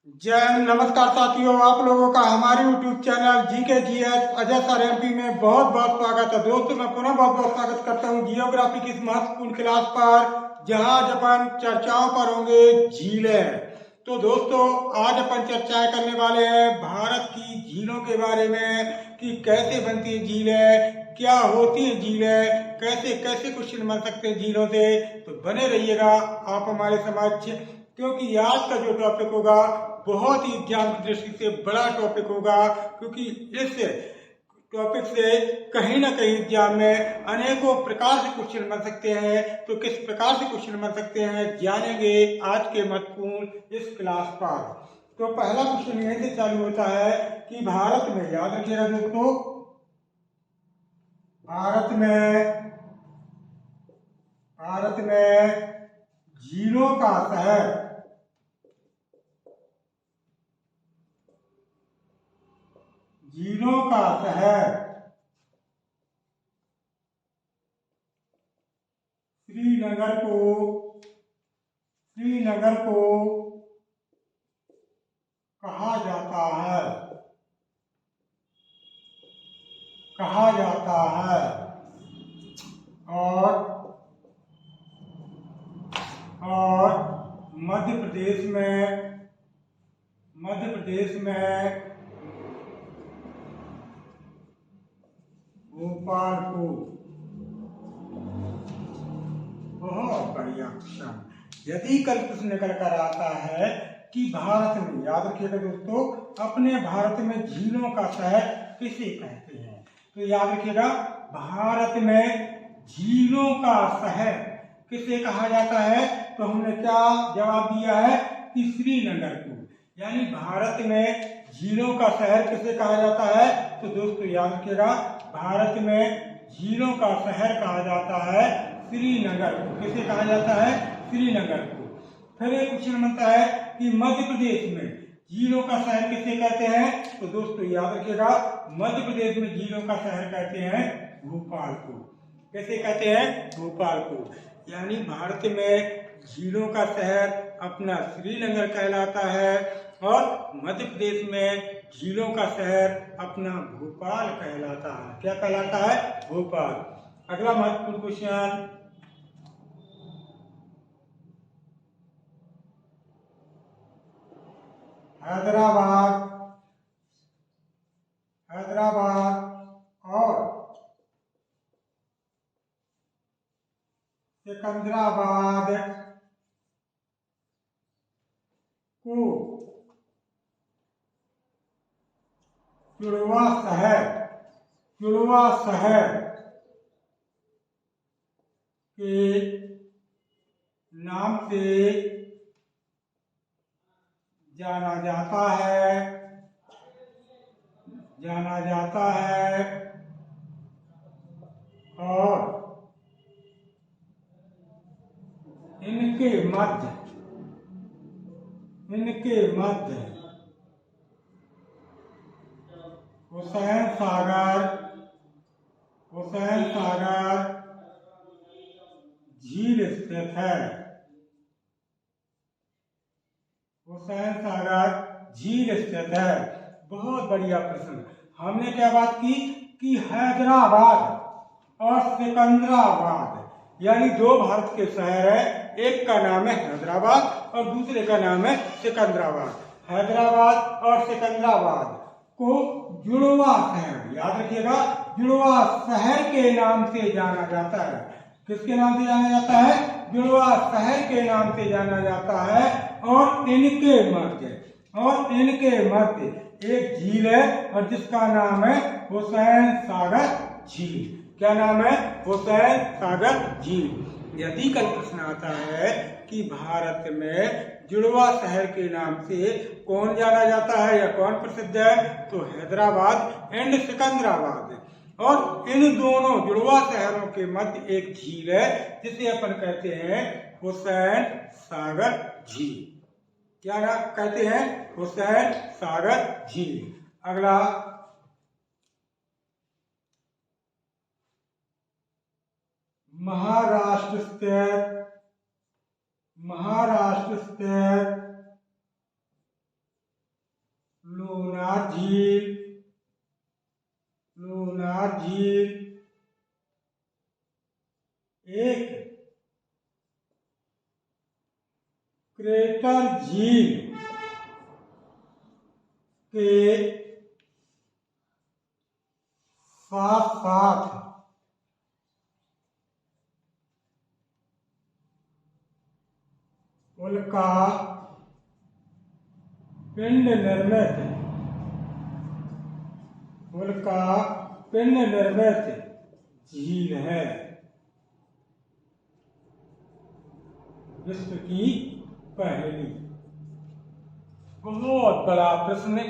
जय हिंद। नमस्कार साथियों, आप लोगों का हमारे YouTube channel GK GS Ajay sir MP में बहुत बहुत स्वागत है। दोस्तों, मैं पुनः बहुत बहुत स्वागत करता हूं जियोग्राफी की इस महत्वपूर्ण क्लास पर, जहां आज अपन चर्चाओं पर होंगे झीलें। तो दोस्तों, आज अपन चर्चाएं करने वाले हैं भारत की झीलों के बारे में कि कैसे बनती है झीलें, क्या होती है झीलें, कैसे कैसे क्वेश्चन बन सकते हैं झीलों से। तो बने रहिएगा आप हमारे समक्ष, क्योंकि आज का जो टॉपिक होगा बहुत ही एग्जाम की दृष्टि से बड़ा टॉपिक होगा, क्योंकि इस टॉपिक से कहीं ना कहीं एग्जाम में अनेकों प्रकार से क्वेश्चन बन सकते हैं। तो किस प्रकार से क्वेश्चन बन सकते हैं जानेंगे आज के महत्वपूर्ण इस क्लास पर। तो पहला क्वेश्चन यहीं से चालू होता है कि भारत में, याद रखिएगा दोस्तों, भारत में झीलों का शहर श्रीनगर को कहा जाता है। और मध्य प्रदेश में भोपाल को। बहुत बढ़िया क्वेश्चन। यदि कल प्रश्न निकल कर आता है कि भारत में, याद रखिएगा दोस्तों, अपने भारत में झीलों का शहर किसे कहते हैं, तो याद रखिएगा भारत में झीलों का शहर किसे कहा जाता है। तो हमने क्या जवाब दिया है कि श्रीनगर को। यानी भारत में झीलों का शहर किसे कहा जाता है। तो दोस्तों याद रखिएगा भारत में झीलों का शहर कहा जाता है श्रीनगर को। किसे कहा जाता है? श्रीनगर को। फिर एक क्वेश्चन बनता है कि मध्य प्रदेश में झीलों का शहर किसे कहते हैं। तो दोस्तों याद रखिएगा मध्य प्रदेश में झीलों का शहर कहते हैं भोपाल को। कैसे कहते हैं? भोपाल को। यानी भारत में झीलों का शहर अपना श्रीनगर कहलाता है और मध्य प्रदेश में झीलों का शहर अपना भोपाल कहलाता है। क्या कहलाता है? भोपाल। अगला महत्वपूर्ण क्वेश्चन, हैदराबाद और सिकंदराबाद को जुड़वा शहर के नाम से जाना जाता है और इनके मध्य हुसैन सागर झील स्थित है। हुसैन सागर झील स्थित है। बहुत बढ़िया प्रश्न। हमने क्या बात की कि हैदराबाद और सिकंदराबाद, यानी दो भारत के शहर है, एक का नाम है हैदराबाद और दूसरे का नाम है सिकंदराबाद। हैदराबाद और सिकंदराबाद को जुड़वा शहर, याद रखिएगा, जुड़वा शहर के नाम से जाना जाता है। किसके नाम से जाना जाता है? जुड़वा शहर के नाम से जाना जाता है। और इनके मध्य एक झील है और जिसका नाम है हुसैन सागर झील। क्या नाम है? हुसैन सागर झील। यदि कल प्रश्न आता है कि भारत में जुड़वा शहर के नाम से कौन जाना जाता है या कौन प्रसिद्ध है, तो हैदराबाद एंड सिकंदराबाद। और इन दोनों जुड़वा शहरों के मध्य एक झील है जिसे अपन कहते हैं हुसैन सागर झील। क्या नाम कहते हैं? हुसैन सागर झील। अगला, महाराष्ट्र स्थित क्रेटर झील के साथ साथ उल्का पिंड निर्मित झील है। विश्व की पहली। बहुत बड़ा प्रश्न,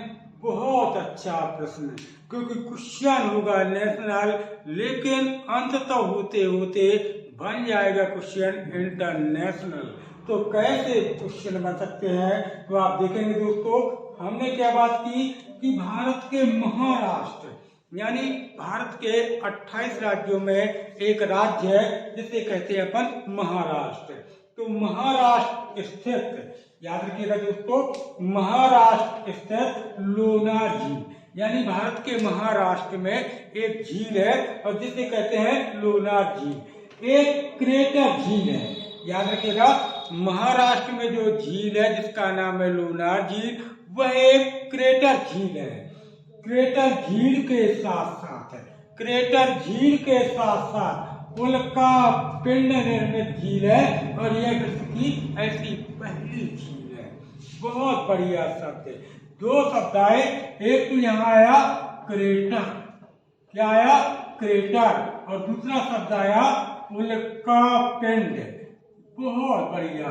बहुत अच्छा प्रश्न, क्योंकि क्वेश्चन होगा नेशनल, लेकिन अंततः होते होते बन जाएगा क्वेश्चन इंटरनेशनल। तो कैसे क्वेश्चन बन सकते हैं तो आप देखेंगे दोस्तों। हमने क्या बात की कि भारत के महाराष्ट्र यानी भारत के 28 राज्यों में एक राज्य है जिसे कहते हैं अपन महाराष्ट्र। तो महाराष्ट्र स्थित, याद रखिएगा दोस्तों, महाराष्ट्र स्थित लोनार झील, यानी भारत के महाराष्ट्र में एक झील है और जिसे कहते हैं लोनार झील, एक क्रेटर झील है। याद रखिएगा, महाराष्ट्र में जो झील है जिसका नाम है लोनार झील, वह एक क्रेटर झील है। क्रेटर झील के साथ साथ उल्का पिंड निर्मित झील है और यह विश्व की ऐसी पहली झील है। बहुत बढ़िया शब्द है। दो शब्द आए, एक तो यहाँ आया क्रेटर, क्या आया? क्रेटर, और दूसरा शब्द आया उल्का पिंड। बहुत बढ़िया।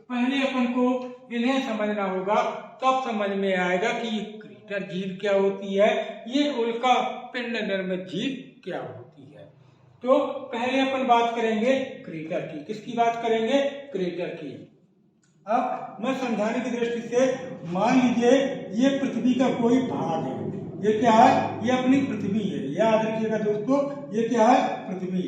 पहले अपन को इन्हें समझना होगा, तब समझ में आएगा कि क्रेटर झील क्या होती है, ये उल्का पिंड निर्मित झील क्या होती है। तो पहले अपन बात करेंगे क्रेटर की। किसकी बात करेंगे? क्रेटर की। अब मैं समझाने की दृष्टि से, मान लीजिए ये पृथ्वी का कोई भाग है। ये क्या है? ये अपनी पृथ्वी है। याद रखिएगा दोस्तों, ये क्या है? पृथ्वी।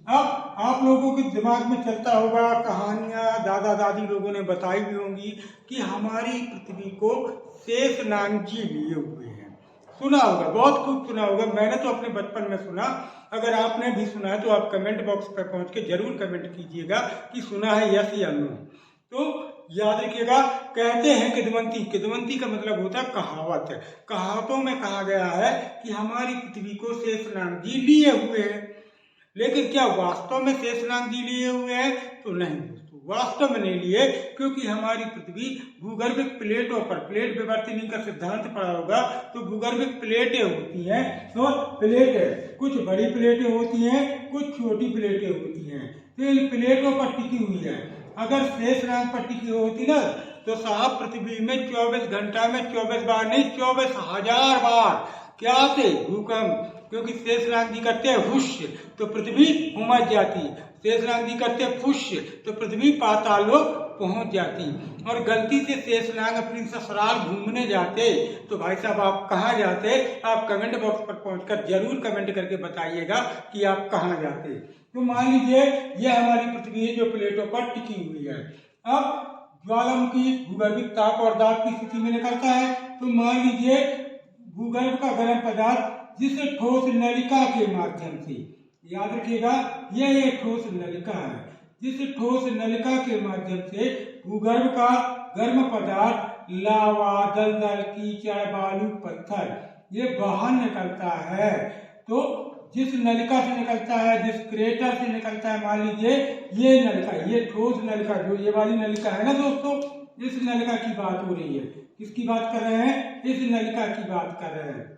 अब आप लोगों के दिमाग में चलता होगा, कहानियां दादा दादी लोगों ने बताई भी होंगी कि हमारी पृथ्वी को शेषनाग जी लिए हुए हैं। सुना होगा, बहुत खूब सुना होगा। मैंने तो अपने बचपन में सुना। अगर आपने भी सुना है तो आप कमेंट बॉक्स पर पहुंच के जरूर कमेंट कीजिएगा कि सुना है यस या नो। तो याद रखिएगा, कहते हैं किदवंती, किदवंती का मतलब होता है कहावत। कहावतों में कहा गया है कि हमारी पृथ्वी को शेषनाग जी लिए हुए हैं। लेकिन क्या वास्तव में शेषनाग जी लिए हुए हैं? तो नहीं दोस्तों, वास्तव में नहीं लिए, क्योंकि हमारी पृथ्वी भूगर्भिक प्लेटों पर, प्लेट विवर्तनी का सिद्धांत पढ़ा होगा, तो भूगर्भिक प्लेटें होती हैं। तो प्लेटें, कुछ बड़ी प्लेटें होती हैं, कुछ छोटी प्लेटें होती हैं। तो इन प्लेटों पर टिकी हुई है। अगर शेषनाग पर टिकी होती ना, तो साहब पृथ्वी में 24 घंटा में 24 बार नहीं, 24,000 बार क्या आते? भूकंप। क्योंकि शेषनाग जी करते हैं हुष्य तो पृथ्वी उमड़ जाती, शेषनाग जी करते हैं फुष्य तो पृथ्वी पाताल लोक पहुंच जाती। और गलती से शेषनाग अपनी ससुराल घूमने जाते तो भाई साहब आप कहाँ जाते? आप कमेंट बॉक्स पर पहुंचकर जरूर कमेंट करके बताइएगा कि आप कहाँ जाते। तो मान लीजिए यह हमारी पृथ्वी है जो प्लेटों पर टिकी हुई है। अब ज्वालामुखी भूगर्भिक ताप और दाब की स्थिति में निकलता है। तो मान लीजिए भूगर्भ का गर्म पदार्थ जिस ठोस नलिका के माध्यम से, याद रखिएगा यह एक ठोस नलिका है, जिस ठोस नलिका के माध्यम से भूगर्भ का गर्म पदार्थ लावा, दलदल, कीचड़, बालू, पत्थर ये बाहर निकलता है। तो जिस नलिका से निकलता है, जिस क्रेटर से निकलता है, मान लीजिए ये नलिका, ये ठोस नलिका, जो ये वाली नलिका है ना दोस्तों, इस नलिका की बात हो रही है। किसकी बात कर रहे हैं? इस नलिका की बात कर रहे हैं।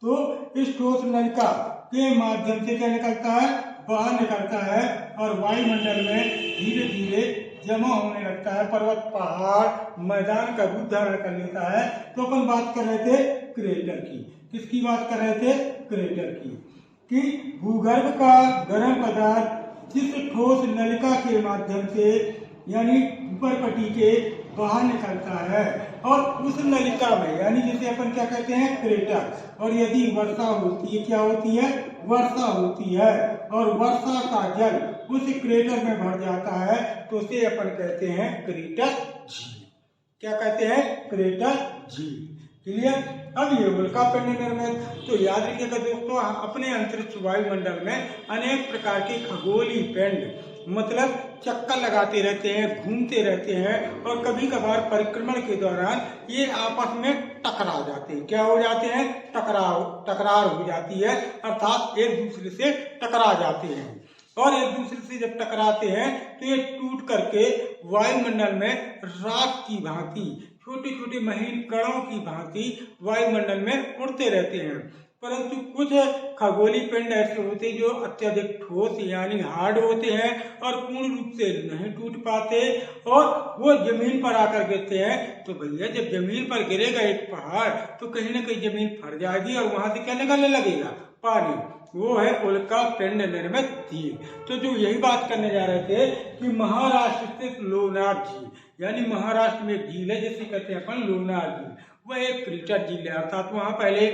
तो इस ठोस नलिका के माध्यम से क्या निकलता है? बाहर निकलता है और वायुमंडल में धीरे धीरे जमा होने लगता है। पर्वत, पहाड़, मैदान का रूप धारण कर लेता है। तो अपन बात कर रहे थे क्रेटर की। किसकी बात कर रहे थे? क्रेटर की। कि भूगर्भ का गर्म पदार्थ जिस ठोस नलिका के माध्यम से यानी ऊपर पट्टी के बाहर निकलता है और उस नलिका में, यानी जिसे अपन क्या कहते हैं? क्रेटर। और यदि वर्षा होती है, क्या होती है? वर्षा होती है और वर्षा का जल उस क्रेटर में भर जाता है तो उसे अपन कहते हैं क्रेटर झील। क्या कहते हैं? क्रेटर झील। क्लियर? अब ये उल्का पिंड निर्मित। तो याद रखिएगा दोस्तों, अपने अंतरिक्ष वायुमंडल में अनेक प्रकार के खगोलीय पिंड, मतलब चक्कर लगाते रहते हैं, घूमते रहते हैं और कभी कभार परिक्रमण के दौरान ये आपस में टकरा जाते हैं। क्या हो जाते हैं? टकरार हो जाती है, अर्थात एक दूसरे से टकरा जाते हैं। और एक दूसरे से जब टकराते हैं तो ये टूट करके वायुमंडल में राख की भांति, छोटे छोटे महीन कणों की भांति वायुमंडल में उड़ते रहते हैं। परंतु कुछ खगोलीय पिंड ऐसे होते हैं जो अत्यधिक ठोस यानी हार्ड होते हैं और पूर्ण रूप से नहीं टूट पाते और वो जमीन पर आकर गिरते हैं। तो भैया जब जमीन पर गिरेगा एक पहाड़ तो कहीं ना कहीं जमीन फट जाएगी और वहां से क्या निकलने लगेगा? पानी। वो है उल्का पिंड निर्मित झील। तो जो यही बात करने जा रहे थे कि महाराष्ट्र स्थित लोनार झील, यानी महाराष्ट्र में एक झील है जिसे कहते हैं अपन लोनार झील, वह एक क्रेटर झील है। अर्थात वहां पहले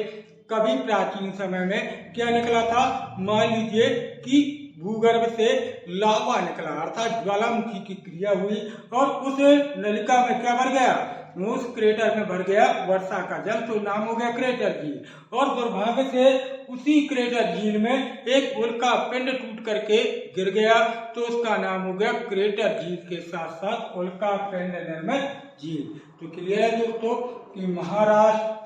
कभी प्राचीन समय में क्या निकला था? मान लीजिए कि भूगर्भ से लावा निकला, अर्थात ज्वालामुखी की क्रिया हुई और उस नलिका में क्या भर गया? उस क्रेटर में भर गया वर्षा का जल, तो नाम हो गया क्रेटर झील। और दुर्भाग्य से उसी क्रेटर झील में एक उल्का पिंड टूट करके गिर गया, तो उसका नाम हो गया क्रेटर झील के साथ साथ उल्का पिंड निर्मित झील। तो क्लियर है दोस्तों कि महाराष्ट्र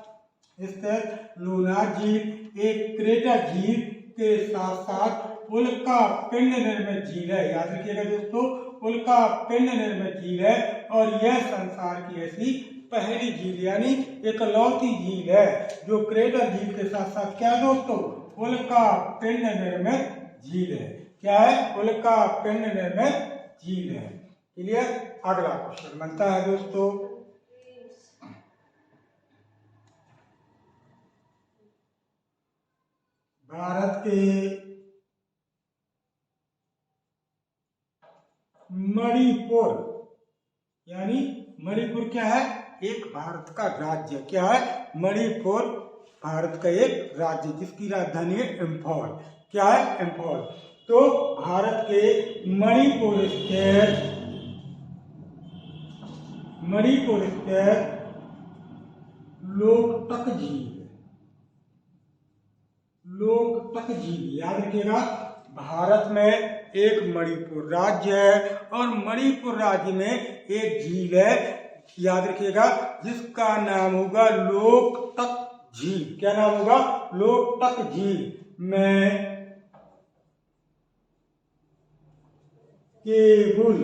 स्थित लोनार झील एक क्रेटर झील के साथ साथ उल्का पिंड निर्मित झील है। याद रखिएगा दोस्तों, उल्का पिंड निर्मित झील है और यह संसार की ऐसी पहली झील यानी इकलौती झील है जो क्रेटर झील के साथ साथ क्या है दोस्तों? उल्का पिंड निर्मित झील है। क्या है? उल्का पिंड निर्मित झील है। क्लियर? अगला क्वेश्चन बनता है दोस्तों, भारत के मणिपुर, यानी मणिपुर क्या है? एक भारत का राज्य। क्या है? मणिपुर भारत का एक राज्य जिसकी राजधानी है इम्फॉल। क्या है? इम्फॉल। तो भारत के मणिपुर स्थित लोकटक झील, लोकटक झील, याद रखिएगा भारत में एक मणिपुर राज्य है और मणिपुर राज्य में एक झील है, याद रखिएगा, जिसका नाम होगा लोकटक झील। क्या नाम होगा? लोकटक झील में केबुल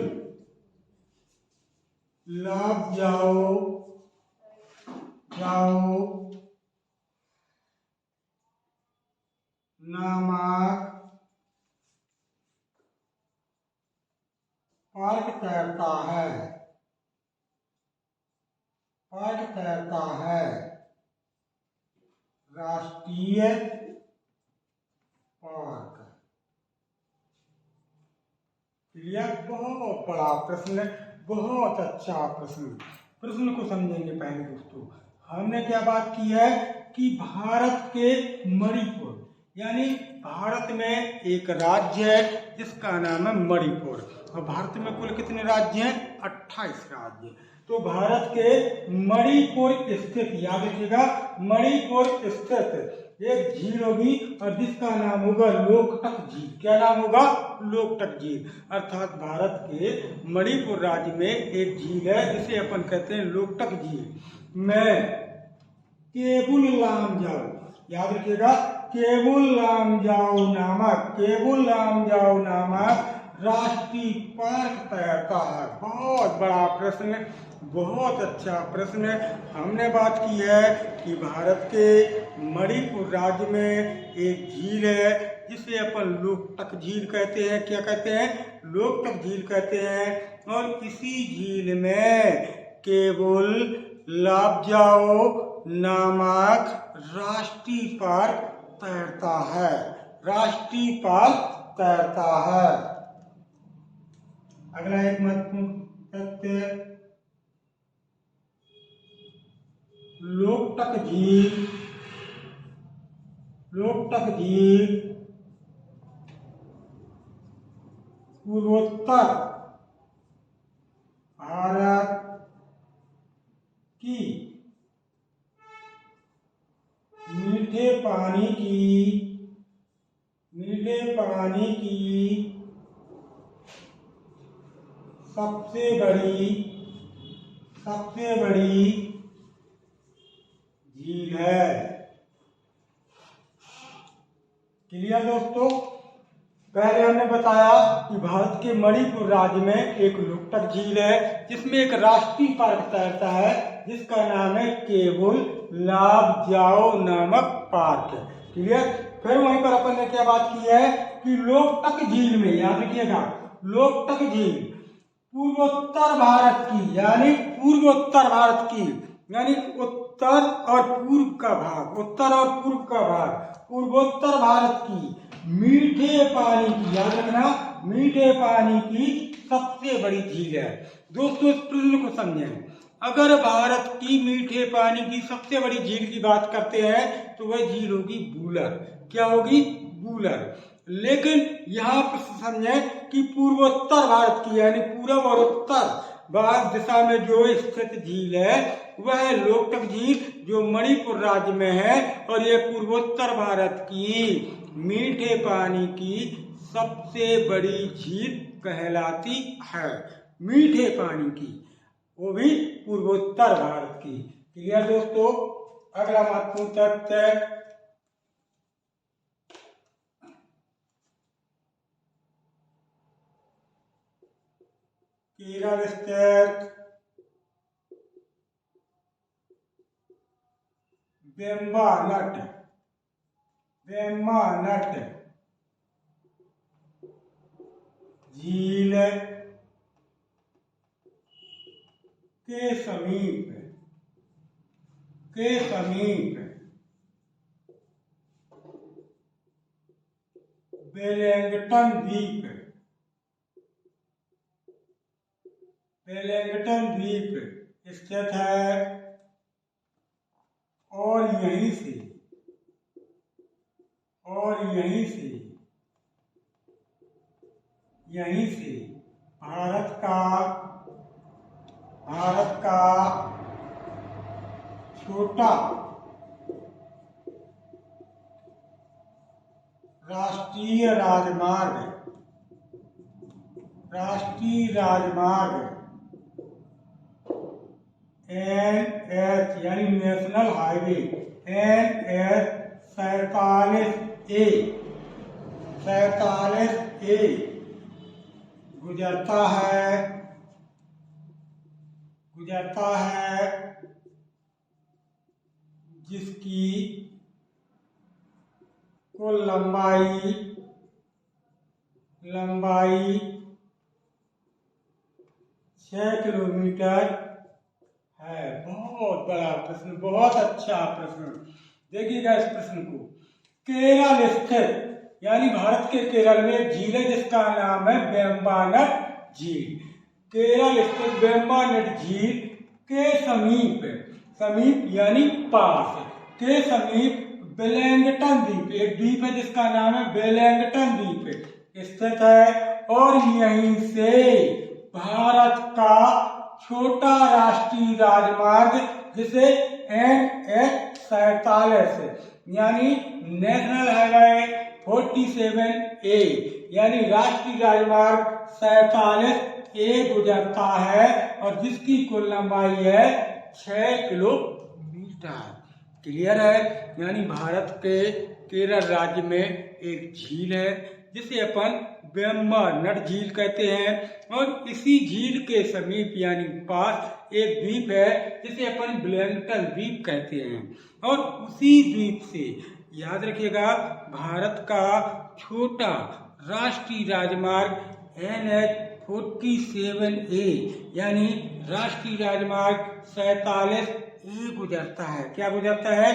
लामजाओ नामक पार्क तैरता है, राष्ट्रीय पार्क। क्लियर? बहुत बड़ा प्रश्न है, बहुत अच्छा प्रश्न को समझेंगे। पहले दोस्तों हमने क्या बात की है कि भारत के मणिपुर, यानी भारत में एक राज्य है जिसका नाम है मणिपुर। और भारत में कुल कितने राज्य हैं? 28 राज्य। तो भारत के मणिपुर स्थित, याद रखिएगा, मणिपुर स्थित एक झील होगी और जिसका नाम होगा लोकटक झील। क्या नाम होगा? लोकटक झील। अर्थात भारत के मणिपुर राज्य में एक झील है जिसे अपन कहते हैं लोकटक झील में केबुल लामजाओ, याद रखिएगा, केबुल लामजाओ नामक राष्ट्रीय पार्क तैरता है। बहुत बड़ा प्रश्न है, बहुत अच्छा प्रश्न है। हमने बात की है कि भारत के मणिपुर राज्य में एक झील है जिसे अपन लोकटक झील कहते हैं। क्या कहते हैं? लोकटक झील कहते हैं। और इसी झील में केबुल लामजाओ नामक राष्ट्रीय पार्क तैरता है, राष्ट्रीय पार्क तैरता है। अगला एक महत्वपूर्ण तथ्य, लोकटक झील पूर्वोत्तर भारत की मीठे पानी की सबसे बड़ी झील है। क्लियर दोस्तों? पहले हमने बताया कि भारत के मणिपुर राज्य में एक लोकटक झील है जिसमें एक राष्ट्रीय पार्क तैरता है जिसका नाम है केबुल लामजाओ नामक पार्क है। क्लियर? फिर वहीं पर अपन ने क्या बात की है कि लोकटक झील में, याद रखिएगा, लोकटक झील पूर्वोत्तर भारत की यानी उत्तर और पूर्व का भाग, पूर्वोत्तर भारत की मीठे पानी की, याद रखना, मीठे पानी की सबसे बड़ी झील है। दोस्तों इस प्रश्न को समझें, अगर भारत की मीठे पानी की सबसे बड़ी झील की बात करते हैं तो वह झील होगी वूलर। क्या होगी? वूलर। लेकिन यहाँ पर समझें कि पूर्वोत्तर भारत की यानी पूर्व और उत्तर भारत दिशा में जो स्थित झील है वह लोकटक झील जो मणिपुर राज्य में है और यह पूर्वोत्तर भारत की मीठे पानी की सबसे बड़ी झील कहलाती है। मीठे पानी की, वो भी पूर्वोत्तर भारत की। क्लियर दोस्तों? अगला महत्वपूर्ण तथ्य, केरल स्थित वेम्बनाड झील के समीप वेलिंगटन द्वीप स्थित है और यहीं से भारत का छोटा राष्ट्रीय राजमार्ग NH यानी नेशनल हाईवे NH 47A गुजरता है जिसकी कुल लंबाई 6 किलोमीटर है। बहुत बड़ा प्रश्न, बहुत अच्छा प्रश्न। देखिएगा इस प्रश्न को। केरल स्थित यानी भारत के केरल में एक झील है जिसका नाम है वेम्बनाड झील। केरल स्थित वेम्बनाड झील के समीप यानी पास के समीप वेलिंगटन द्वीप, एक द्वीप है जिसका नाम है वेलिंगटन द्वीप स्थित है और यहीं से भारत का छोटा राष्ट्रीय राजमार्ग जिसे NH 47 यानी नेशनल हाईवे 47A यानी राष्ट्रीय राजमार्ग 47A गुजरता है और जिसकी कुल लंबाई है 6 किलोमीटर। क्लियर है? यानी भारत के केरल राज्य में एक झील है जिसे अपन वेम्बनाड झील कहते हैं और इसी झील के समीप यानी पास एक द्वीप है जिसे अपन वेलिंगटन द्वीप कहते हैं और उसी द्वीप से, याद रखिएगा, भारत का छोटा राष्ट्रीय राजमार्ग NH 47A यानी राष्ट्रीय राजमार्ग 47A गुजरता है। क्या गुजरता है?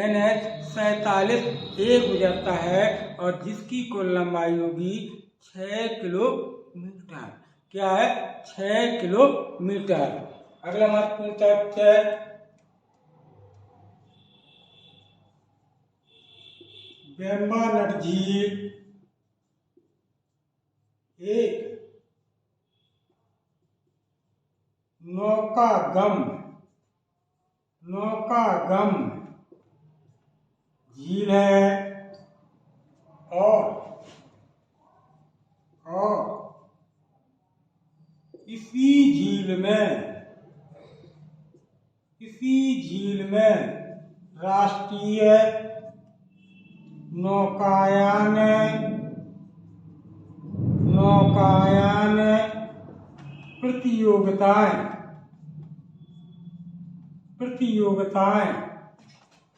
NH 47A गुजरता है और जिसकी कुल लंबाई होगी 6 किलोमीटर। क्या है? 6 किलोमीटर। अगला महत्वपूर्ण तथ्य, वेम्बनाड झील एक नौकागम झील है और इसी झील में राष्ट्रीय नौकायान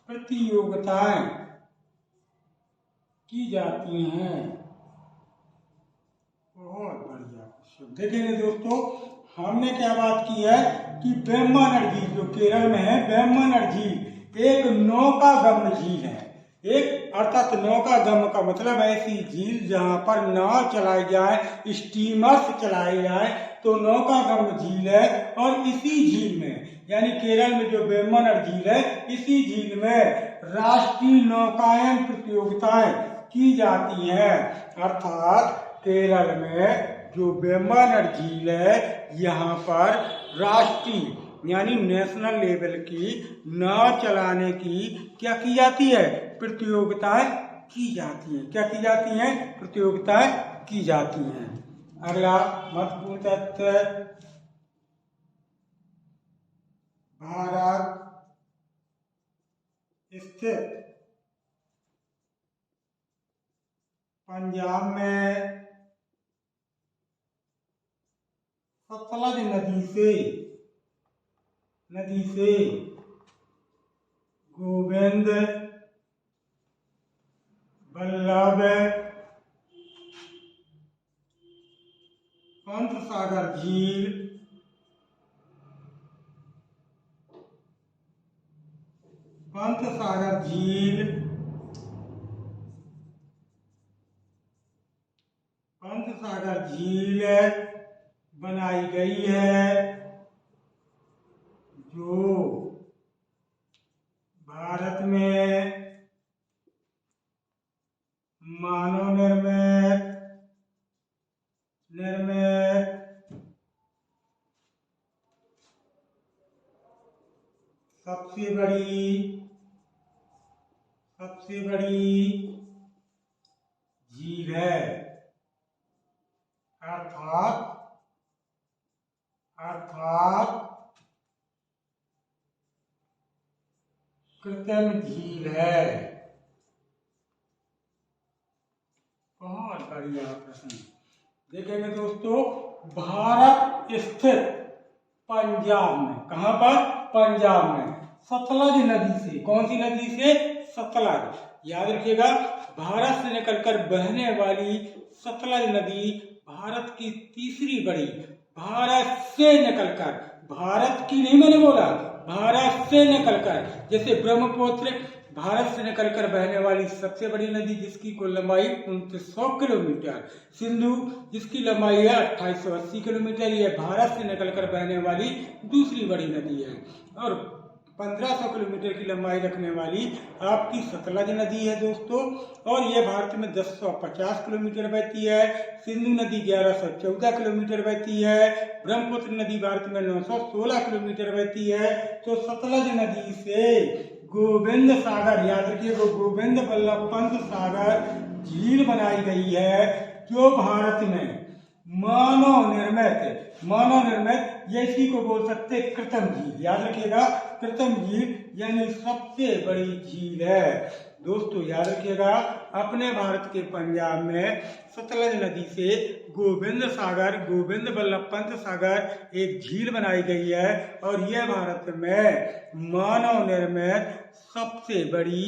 प्रतियोगिताएं की जाती हैं। बहुत बढ़िया क्वेश्चन। देखेंगे दोस्तों, हमने क्या बात की है कि वेम्बनाड झील जो केरल में है, वेम्बनाड झील एक नौकागम्य झील है। एक अर्थात नौकागम्य का मतलब ऐसी झील जहां पर नाव चलाई जाए, स्टीमर्स चलाई जाए, तो नौकागम्य झील है। और इसी झील में यानी केरल में जो वेम्बनाड झील है, इसी झील में राष्ट्रीय नौकायन प्रतियोगिताएं की जाती हैं। अर्थात केरल में जो वेम्बनाड झील है, यहाँ पर राष्ट्रीय यानी नेशनल लेवल की नाव चलाने की क्या की जाती है, प्रतियोगिताएं की जाती हैं। क्या की जाती हैं? प्रतियोगिताएं की जाती हैं। अगला महत्वपूर्ण तथ्य, भारत स्थित पंजाब में सतलज नदी से गोविंद बल्लभ पंत सागर झील बनाई गई है, जो भारत में मानव निर्मित सबसे बड़ी झील है। अर्थात कृत्रिम झील है। बहुत बढ़िया प्रश्न। देखेंगे दोस्तों, भारत स्थित पंजाब में, कहां पर? पंजाब में सतलज नदी से, कौन सी नदी से? सतलज। याद रखिएगा, भारत से निकलकर बहने वाली सतलज नदी भारत की तीसरी बड़ी, भारत से निकलकर, भारत की नहीं मैंने बोला, भारत से निकलकर, जैसे ब्रह्मपुत्र भारत से निकलकर बहने वाली सबसे बड़ी नदी जिसकी कुल लंबाई 2900 किलोमीटर, सिंधु जिसकी लंबाई है 2880 किलोमीटर, यह भारत से निकलकर बहने वाली दूसरी बड़ी नदी है। और 1500 किलोमीटर की लंबाई रखने वाली आपकी सतलज नदी है दोस्तों, और यह भारत में 1050 किलोमीटर बहती है। सिंधु नदी 1114 किलोमीटर बहती है। ब्रह्मपुत्र नदी भारत में 916 किलोमीटर बहती है। तो सतलज नदी से गोविंद सागर, याद रखिए, गोविंद बल्लभ पंत सागर झील बनाई गई है, जो भारत में मानव निर्मित ये इसी को बोल सकते कृत्रिम झील। याद रखिएगा, कृत्रिम झील यानी सबसे बड़ी झील है। दोस्तों याद रखिएगा, अपने भारत के पंजाब में सतलज नदी से गोविंद बल्लभ पंत सागर एक झील बनाई गई है, और यह भारत में मानव निर्मित सबसे बड़ी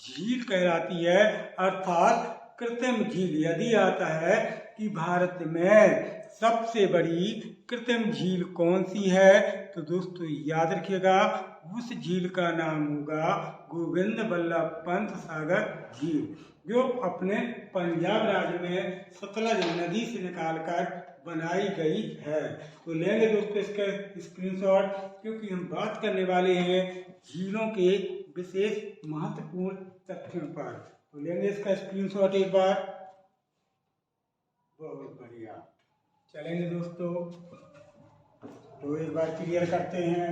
झील कहलाती है। अर्थात कृत्रिम झील यदि आता है कि भारत में सबसे बड़ी कृत्रिम झील कौन सी है, तो दोस्तों याद रखिएगा, उस झील का नाम होगा गोविंद बल्लभ पंत सागर झील, जो अपने पंजाब राज्य में सतलज नदी से निकालकर बनाई गई है। तो लेंगे दोस्तों इसका स्क्रीनशॉट, क्योंकि हम बात करने वाले हैं झीलों के विशेष महत्वपूर्ण तथ्यों पर। तो लेंगे इसका स्क्रीनशॉट एक बार। बहुत बढ़िया। चलेंगे दोस्तों, तो एक बार क्लियर करते हैं।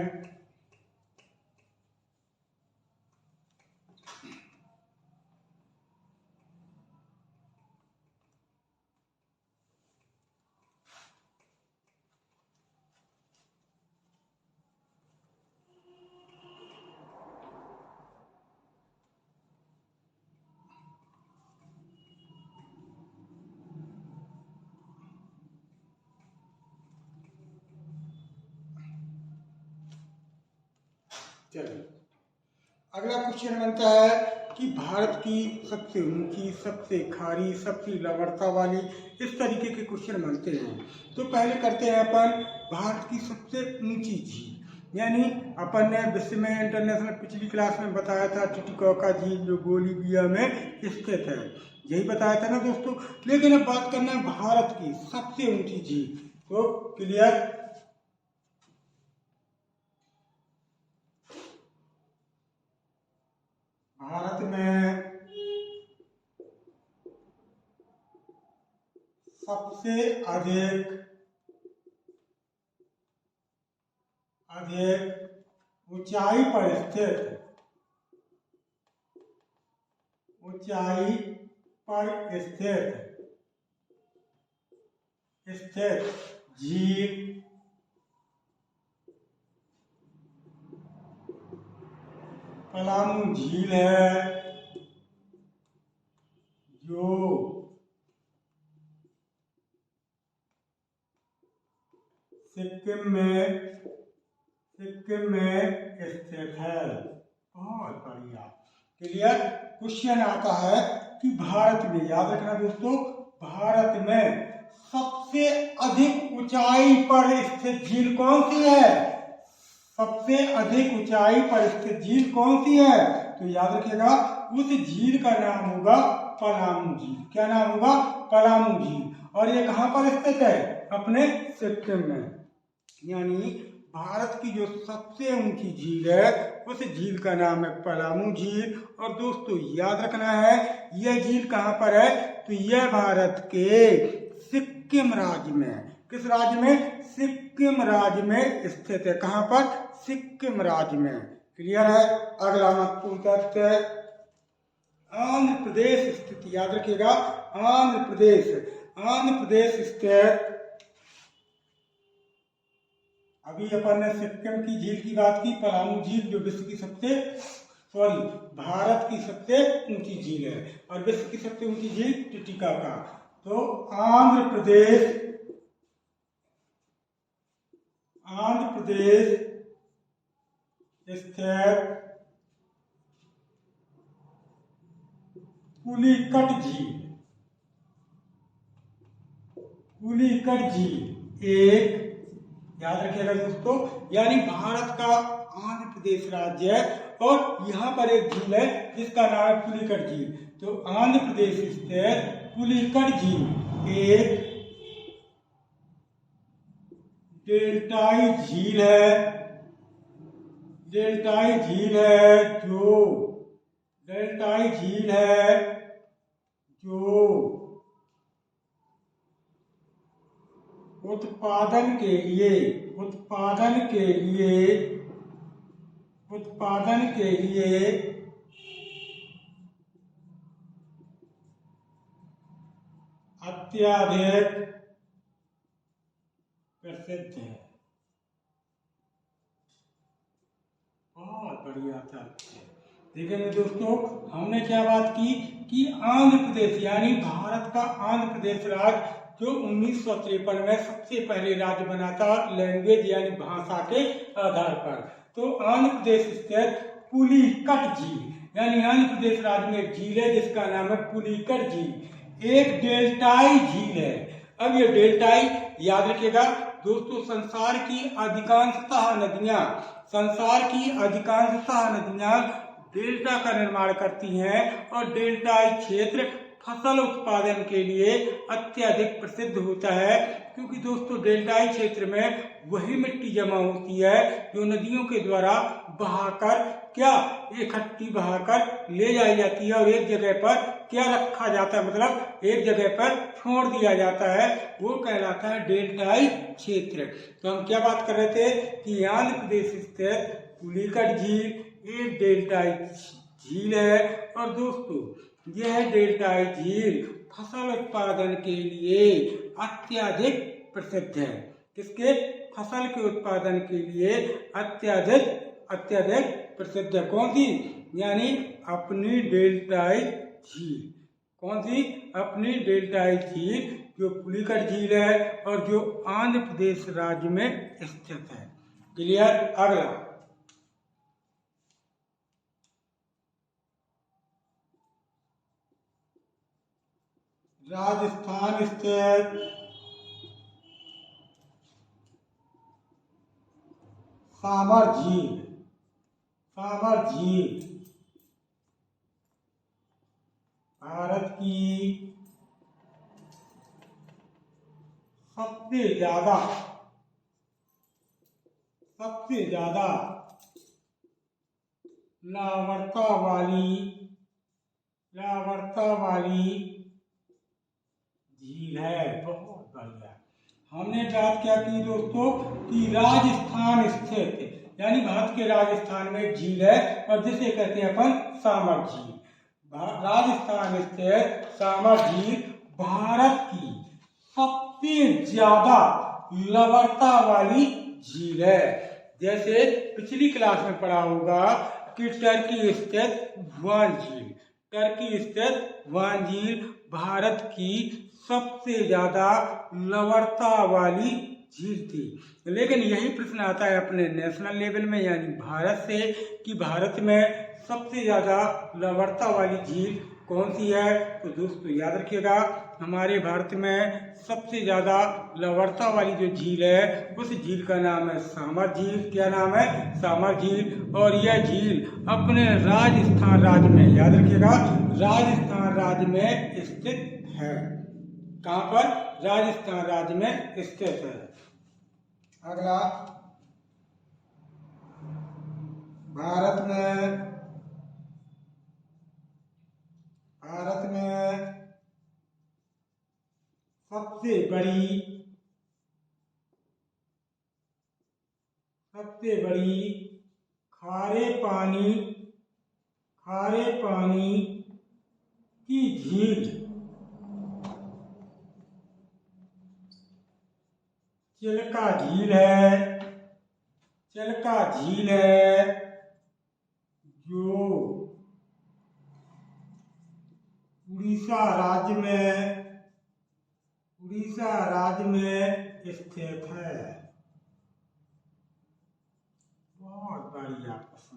चलिए अगला क्वेश्चन बनता है कि भारत की सबसे ऊंची, सबसे खारी, सबसे लवणता वाली, इस तरीके के क्वेश्चन बनते हैं। तो पहले करते हैं अपन भारत की सबसे ऊंची झील। यानी अपन ने विश्व में इंटरनेशनल पिछली क्लास में बताया था टिटिकाका झील जो बोलीविया में स्थित है, यही बताया था ना दोस्तों। लेकिन अब बात करना है भारत की सबसे ऊंची झील। तो क्लियर, भारत में सबसे अधिक ऊंचाई पर स्थित झील पलामू झील है, जो सिक्किम में स्थित है। बहुत बढ़िया, क्लियर। क्वेश्चन आता है कि भारत में, याद रखना दोस्तों, भारत में सबसे अधिक ऊंचाई पर स्थित झील कौन सी है? सबसे अधिक ऊंचाई पर स्थित झील कौन सी है? तो याद रखिएगा उस झील का नाम होगा पलामू झील। क्या नाम होगा? पलामू झील। और ये कहाँ पर स्थित है? अपने सिक्किम में। यानी भारत की जो सबसे ऊंची झील है उस झील का नाम है पलामू झील। और दोस्तों याद रखना है यह झील कहाँ पर है? तो यह भारत के सिक्किम राज्य में, किस राज्य में? सिक्किम राज्य में स्थित है। कहाँ पर? सिक्किम राज्य में। क्लियर है। अगला महत्वपूर्ण तथ्य है आंध्र प्रदेश स्थित, याद रखिएगा आंध्र प्रदेश स्थित, अभी अपन ने सिक्किम की झील की बात की, पलामू झील जो विश्व की भारत की सबसे ऊंची झील है, और विश्व की सबसे ऊंची झील टिटिकाका। तो आंध्र प्रदेश स्थित पुलिकट झील एक, याद रखिएगा दोस्तों, यानी भारत का आंध्र प्रदेश राज्य है और यहाँ पर एक झील है जिसका नाम है पुलिकट झील। तो आंध्र प्रदेश स्थित पुलिकट झील एक डेल्टाई झील है जो उत्पादन के लिए अत्यधिक प्रसिद्ध है। बहुत बढ़िया था। देखिए दोस्तों हमने क्या बात की कि आंध्र प्रदेश यानी भारत का आंध्र प्रदेश राज्य जो 1953 में सबसे पहले राज्य बना था लैंग्वेज यानी भाषा के आधार पर। तो आंध्र प्रदेश स्थित पुलिकट झील यानी आंध्र प्रदेश राज्य में एक झील है जिसका नाम है पुलिकट झील, एक डेल्टाई झील है। अब ये डेल्टाई याद रखिएगा दोस्तों, संसार की अधिकांशतः नदियां डेल्टा का निर्माण करती हैं और डेल्टाई क्षेत्र फसल उत्पादन के लिए अत्यधिक प्रसिद्ध होता है, क्योंकि दोस्तों डेल्टाई क्षेत्र में वही मिट्टी जमा होती है जो नदियों के द्वारा बहाकर इकट्ठी बहाकर ले जाई जाती है और एक जगह पर रखा जाता है, मतलब एक जगह पर छोड़ दिया जाता है, वो कहलाता है डेल्टाई क्षेत्र। तो हम क्या बात कर रहे थे कि आंध्र प्रदेश स्थित पुलिकट झील एक डेल्टाई झील है और दोस्तों यह डेल्टाई झील फसल उत्पादन के लिए अत्यधिक प्रसिद्ध है। किसके? फसल के उत्पादन के लिए अत्यधिक प्रसिद्ध है। कौन सी? यानी अपनी डेल्टाई झील। कौन सी? अपनी डेल्टाई झील जो पुलिकट झील है और जो आंध्र प्रदेश राज्य में स्थित है। क्लियर। अगला राजस्थान स्थित सामर झील, सामर झील भारत की सबसे ज्यादा लावरता वाली झील है। बहुत बढ़िया। हमने बात क्या की दोस्तों कि राजस्थान स्थित यानी भारत के राजस्थान में झील है और जिसे कहते हैं अपन सामर झील। राजस्थान स्थित सामर झील भारत की सबसे ज्यादा लवणता वाली झील है। जैसे पिछली क्लास में पढ़ा होगा कि टर्की स्थित वान झील भारत की सबसे ज्यादा लवणता वाली झील थी। लेकिन यही प्रश्न आता है अपने नेशनल लेवल में यानी भारत से कि भारत में सबसे ज्यादा लवणता वाली झील कौन सी है। तो दोस्तों याद रखिएगा हमारे भारत में सबसे ज्यादा लवणता वाली जो झील है उस झील का नाम है सामर झील। क्या नाम है? सामर झील। और यह झील अपने राजस्थान राज्य में, याद रखिएगा, राजस्थान राज्य में स्थित है। कहाँ पर? राजस्थान राज्य में स्थित है। अगला, भारत में सबसे बड़ी खारे पानी की झील चिल्का झील है जो उड़ीसा राज्य में स्थित है। बहुत बढ़िया प्रश्न।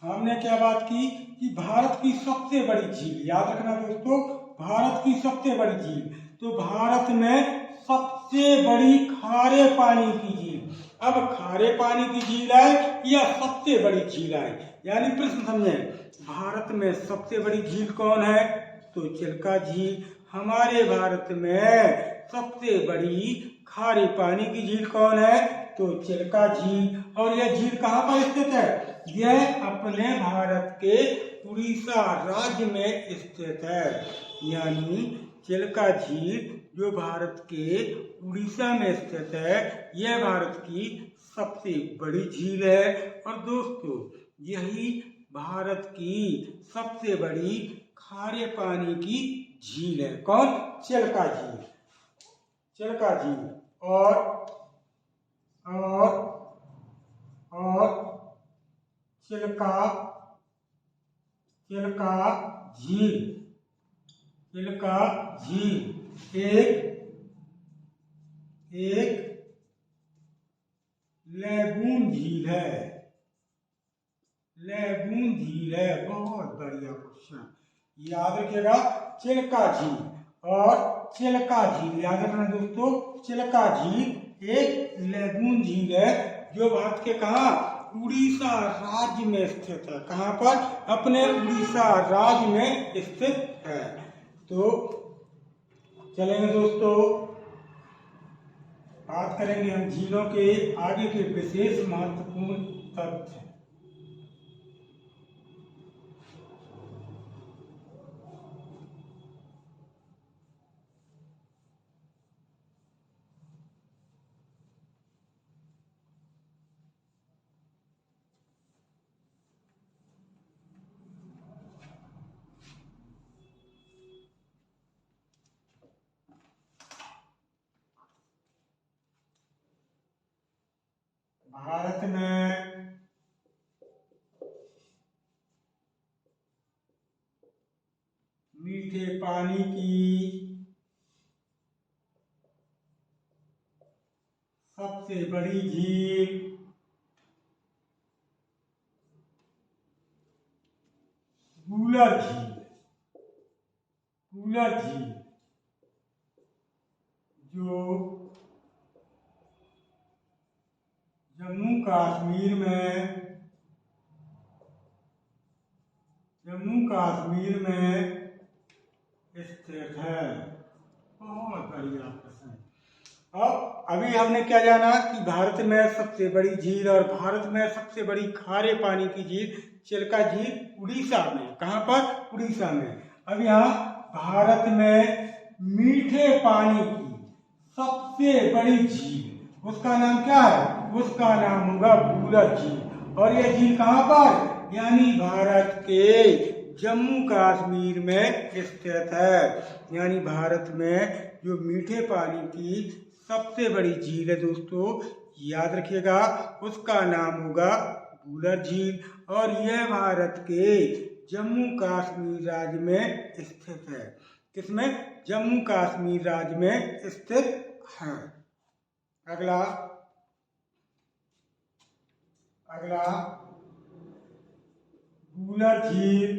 हमने क्या बात की कि भारत की सबसे बड़ी झील, याद रखना दोस्तों, भारत की सबसे बड़ी झील। तो भारत में सबसे बड़ी खारे पानी की झील। अब खारे पानी की झील है या सबसे बड़ी झील है, यानी प्रश्न समझे। भारत में सबसे बड़ी झील कौन है? तो चिल्का झील। हमारे भारत में सबसे बड़ी खारे पानी की झील कौन है? तो चिल्का झील। और यह झील कहाँ पर स्थित है? यह अपने भारत के उड़ीसा राज्य में स्थित है। यानी चिल्का झील जो भारत के उड़ीसा में स्थित है यह भारत की सबसे बड़ी झील है। और दोस्तों यही भारत की सबसे बड़ी खारे पानी की झील है। कौन? चिल्का झील। और चिल्का झील एक लैगून झील है। बहुत बढ़िया क्वेश्चन, याद रखिएगा। चिल्का झील और चिल्का झील, याद रखना दोस्तों, चिल्का झील एक लैगून झील है जो भारत के कहा? उड़ीसा राज्य में स्थित है। कहाँ पर? अपने उड़ीसा राज्य में स्थित है। तो चलेंगे दोस्तों, बात करेंगे हम झीलों के आगे के विशेष महत्वपूर्ण तथ्य। भारत में मीठे पानी की सबसे बड़ी झील वूलर झील जो जम्मू कश्मीर में स्थित है। बहुत बढ़िया प्रश्न। अब अभी हमने क्या जाना कि भारत में सबसे बड़ी झील और भारत में सबसे बड़ी खारे पानी की झील चिल्का झील उड़ीसा में। कहाँ पर? उड़ीसा में। अब यहाँ भारत में मीठे पानी की सबसे बड़ी झील, उसका नाम क्या है? उसका नाम होगा वूलर झील। और यह झील कहाँ पर? यानी भारत के जम्मू कश्मीर में स्थित है। यानी भारत में जो मीठे पानी की सबसे बड़ी झील है दोस्तों, याद रखिएगा, उसका नाम होगा वूलर झील। और यह भारत के जम्मू कश्मीर राज्य में स्थित है। किसमें? जम्मू कश्मीर राज्य में स्थित है। अगला वूलर झील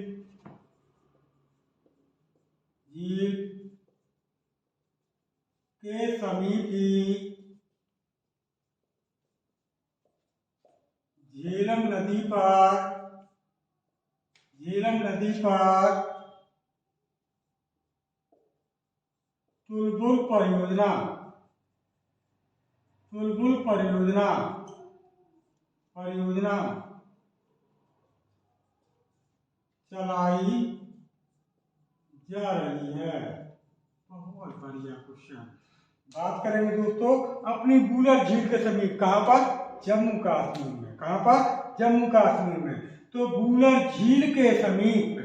के समीप ही झेलम नदी पर तुलबुल परियोजना चलाई जा रही है। बहुत बढ़िया क्वेश्चन। बात करेंगे दोस्तों अपनी वूलर झील के समीप। कहाँ पर? जम्मू कश्मीर में। कहाँ पर? जम्मू कश्मीर में। तो वूलर झील के समीप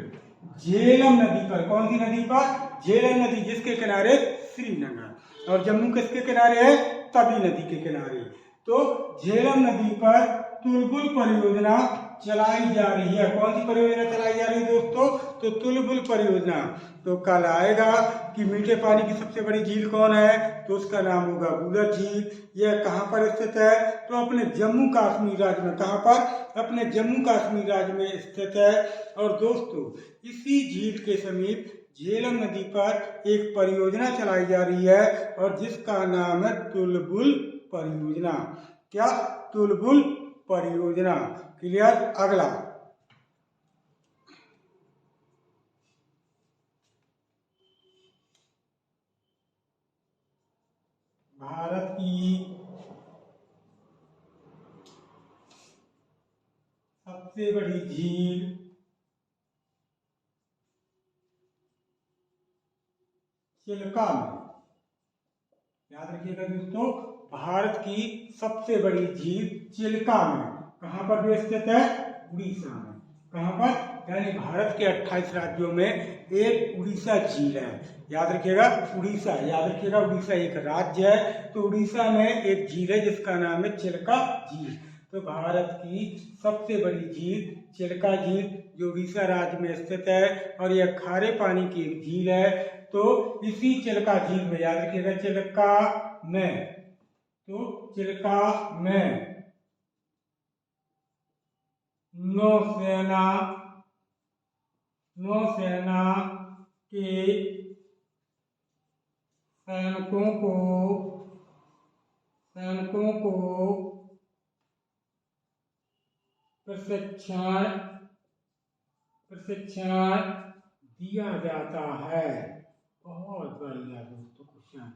झेलम नदी पर, कौन सी नदी पर? झेलम नदी, जिसके किनारे श्रीनगर, और जम्मू किसके किनारे है? तवी नदी के किनारे। तो झेलम नदी पर तुलबुल परियोजना चलाई जा रही है। कौन सी परियोजना चलाई जा रही है दोस्तों? तो तुलबुल परियोजना। तो कल आएगा कि मीठे पानी की सबसे बड़ी झील कौन है, तो उसका नाम होगा वूलर झील। यह कहाँ पर स्थित है? तो अपने जम्मू कश्मीर राज्य में। कहाँ पर? अपने जम्मू कश्मीर राज्य में स्थित है। और दोस्तों इसी झील के समीप झेलम नदी पर एक परियोजना चलाई जा रही है और जिसका नाम है तुलबुल परियोजना। क्या? तुलबुल परियोजना। क्लियर? अगला भारत की सबसे बड़ी झील चिल्का में। याद रखिएगा दोस्तों, भारत की सबसे बड़ी झील चिल्का में। कहाँ पर स्थित है? उड़ीसा में। कहाँ पर? यानी भारत के 28 राज्यों में एक उड़ीसा झील है। याद रखिएगा उड़ीसा, याद रखिएगा उड़ीसा एक राज्य है। तो उड़ीसा में एक झील है जिसका नाम है चिल्का झील। तो भारत की सबसे बड़ी झील चिल्का झील जो उड़ीसा राज्य में स्थित है और यह खारे पानी की एक झील है। तो इसी चिल्का झील में, याद रखिएगा चिल्का में, तो चिल्का में नौसेना के सैनिकों को प्रशिक्षण दिया जाता है। बहुत बढ़िया दोस्तों क्वेश्चन।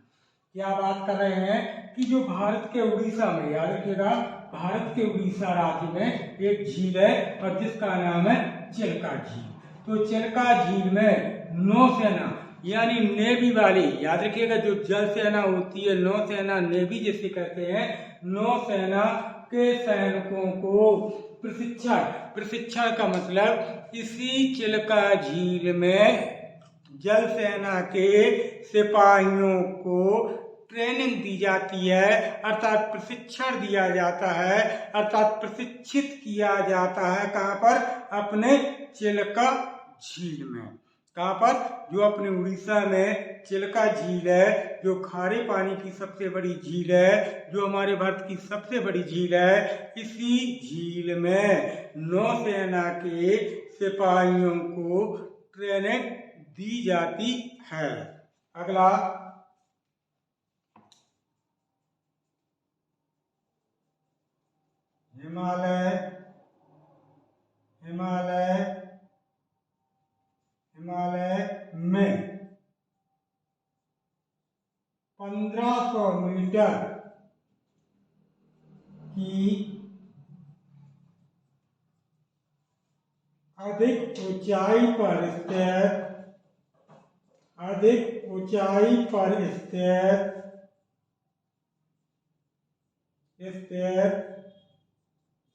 क्या बात कर रहे हैं कि जो भारत के उड़ीसा में, याद रखिएगा भारत के उड़ीसा राज्य में एक झील है और जिसका नाम है चिल्का झील। तो चिल्का झील में नौसेना यानी नेवी वाली, याद रखिएगा जो जल सेना होती है, नौसेना नेवी जिसे कहते हैं, नौसेना के सैनिकों को प्रशिक्षण का मतलब इसी चिल्का झील में जल सेना के सिपाहियों को ट्रेनिंग दी जाती है, अर्थात प्रशिक्षण दिया जाता है, अर्थात प्रशिक्षित किया जाता है। कहाँ पर? अपने चिल्का झील में। कहाँ पर? जो अपने उड़ीसा में चिल्का झील है, जो खारे पानी की सबसे बड़ी झील है, जो हमारे भारत की सबसे बड़ी झील है, इसी झील में नौसेना के सिपाहियों को ट्रेनिंग दी जाती है। अगला हिमालय हिमालय हिमालय में 1500 मीटर की अधिक ऊंचाई पर स्थित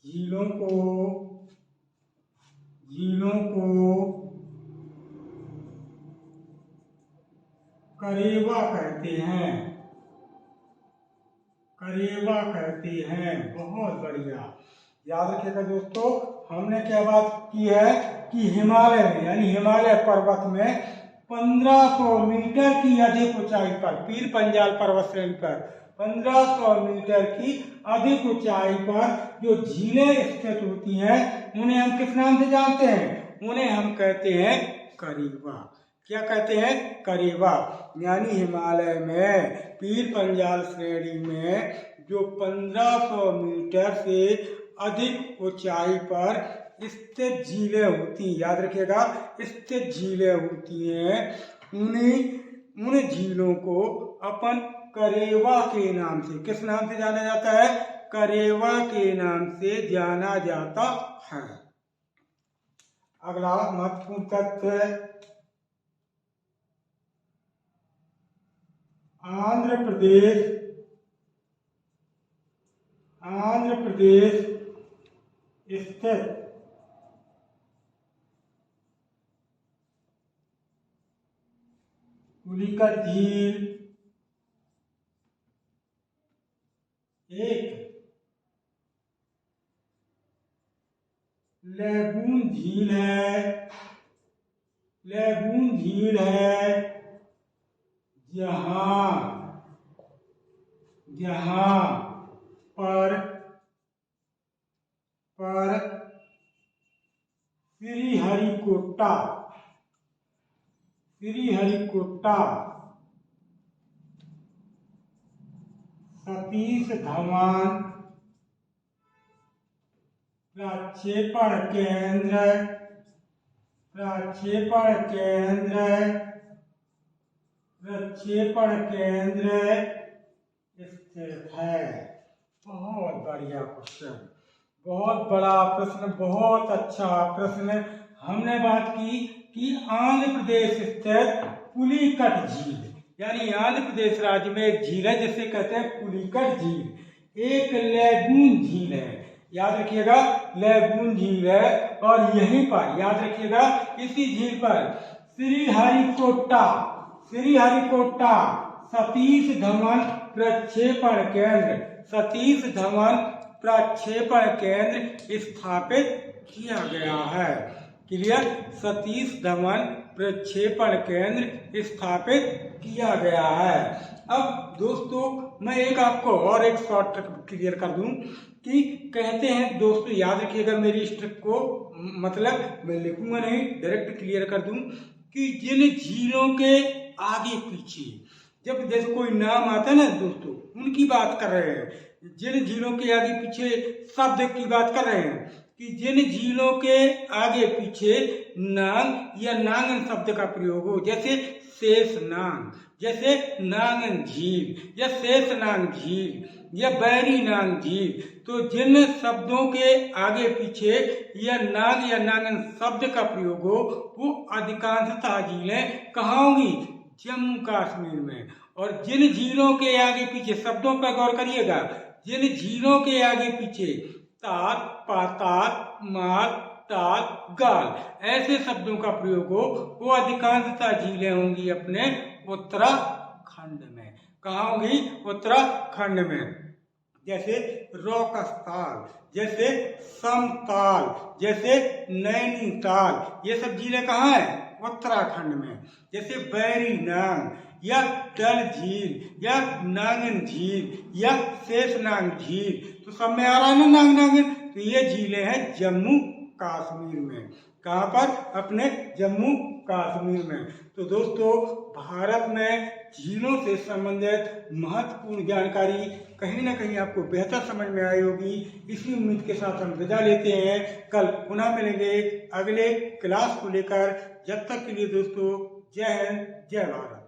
झीलों को करेवा कहते हैं। बहुत बढ़िया, याद रखिएगा दोस्तों। हमने क्या बात की है कि हिमालय में यानी हिमालय पर्वत में 1500 मीटर की अधिक ऊंचाई पर, पीर पंजाल पर्वत श्रेणी पर 1500 मीटर की अधिक ऊंचाई पर जो झीलें स्थित होती हैं उन्हें हम किस नाम से जानते हैं? उन्हें हम कहते हैं करेवा। क्या कहते हैं? करेवा। यानी हिमालय में पीर पंजाल श्रेणी में जो 1500 मीटर से अधिक ऊंचाई पर स्थित झीलें होती, याद रखिएगा, स्थित झीलें होती हैं, उन झीलों को अपन करेवा के नाम से, किस नाम से जाना जाता है? करेवा के नाम से जाना जाता है। अगला महत्वपूर्ण तथ्य, आंध्र प्रदेश स्थित पुलिकट झील एक लैगून झील है जहाँ पर श्रीहरिकोटा सतीश धवन प्रक्षेपण केंद्र स्थित है। बहुत बढ़िया क्वेश्चन, बहुत बड़ा प्रश्न, बहुत अच्छा प्रश्न। हमने बात की कि आंध्र प्रदेश स्थित पुलिकट झील, यानी आंध्र प्रदेश राज्य में एक झील है जिसे कहते हैं पुलिकट झील, एक लैगून झील है। याद रखिएगा, लैगून झील है। और यहीं पर याद रखिएगा, इसी झील पर श्रीहरिकोटा सतीश धवन प्रक्षेपण केंद्र स्थापित किया गया है। क्लियर? सतीश धवन प्रक्षेपण केंद्र स्थापित किया गया है। अब दोस्तों मैं आपको और एक शॉर्ट क्लियर कर दूं कि कहते हैं दोस्तों, याद रखिएगा मेरी स्ट्रिक को, मतलब मैं लिखूंगा नहीं, डायरेक्ट क्लियर कर दूं कि जिन झीलों के आगे पीछे, जब जैसे कोई नाम आता है ना दोस्तों, उनकी बात कर रहे हैं। जिन झीलों के आगे पीछे शब्द की बात कर रहे हैं कि जिन झीलों के आगे पीछे नांग या नांगन शब्द का प्रयोग हो, जैसे शेषनाग, जैसे नांगन झील या शेषनाग झील या बैरी नाग झील, तो जिन शब्दों के आगे पीछे या नाग या नांगन शब्द का प्रयोग हो वो अधिकांशतः झीलें कहाँ होंगी? जम्मू कश्मीर में। और जिन झीलों के आगे पीछे, शब्दों पर गौर करिएगा, जिन झीलों के आगे पीछे ताल, पाताल, माल, ताल, गाल ऐसे शब्दों का प्रयोग हो वो अधिकांशतः झीलें होंगी अपने उत्तराखंड में। कहाँ होंगी? उत्तराखंड में। जैसे रौकस्ताल, जैसे समताल, जैसे नैनीताल, ये सब झीलें कहाँ हैं? उत्तराखंड में। जैसे बैरी नाग या डल झील या नांगन झील या शेषनाग झील, तो सब में आ रहा है ना नाग नागिन, तो ये झीलें हैं जम्मू कश्मीर में। कहाँ पर? अपने जम्मू कश्मीर में। तो दोस्तों, भारत में झीलों से संबंधित महत्वपूर्ण जानकारी कहीं ना कहीं आपको बेहतर समझ में आई होगी। इसी उम्मीद के साथ हम विदा लेते हैं। कल पुनः मिलेंगे अगले क्लास को लेकर। जब तक के लिए दोस्तों, जय हिंद, जय भारत।